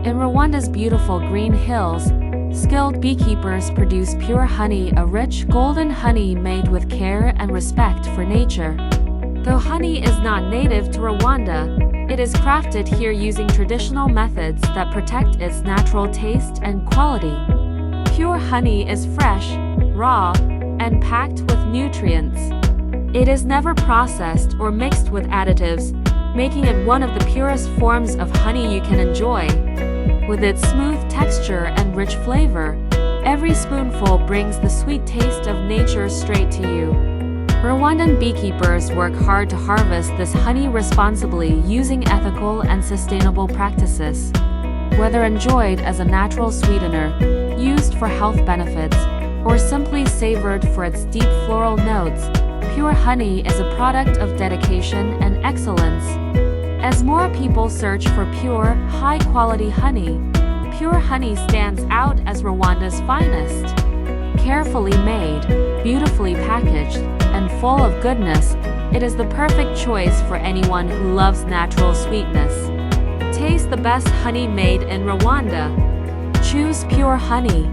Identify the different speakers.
Speaker 1: In Rwanda's beautiful green hills, skilled beekeepers produce pure honey, a rich, golden honey made with care and respect for nature. Though honey is not native to Rwanda, it is crafted here using traditional methods that protect its natural taste and quality. Pure honey is fresh, raw, and packed with nutrients. It is never processed or mixed with additives, making it one of the purest forms of honey you can enjoy. With its smooth texture and rich flavor, every spoonful brings the sweet taste of nature straight to you. Rwandan beekeepers work hard to harvest this honey responsibly using ethical and sustainable practices. Whether enjoyed as a natural sweetener, used for health benefits, or simply savored for its deep floral notes, pure honey is a product of dedication and excellence. As more people search for pure, high-quality honey, pure honey stands out as Rwanda's finest. Carefully made, beautifully packaged, and full of goodness, it is the perfect choice for anyone who loves natural sweetness. Taste the best honey made in Rwanda. Choose pure honey.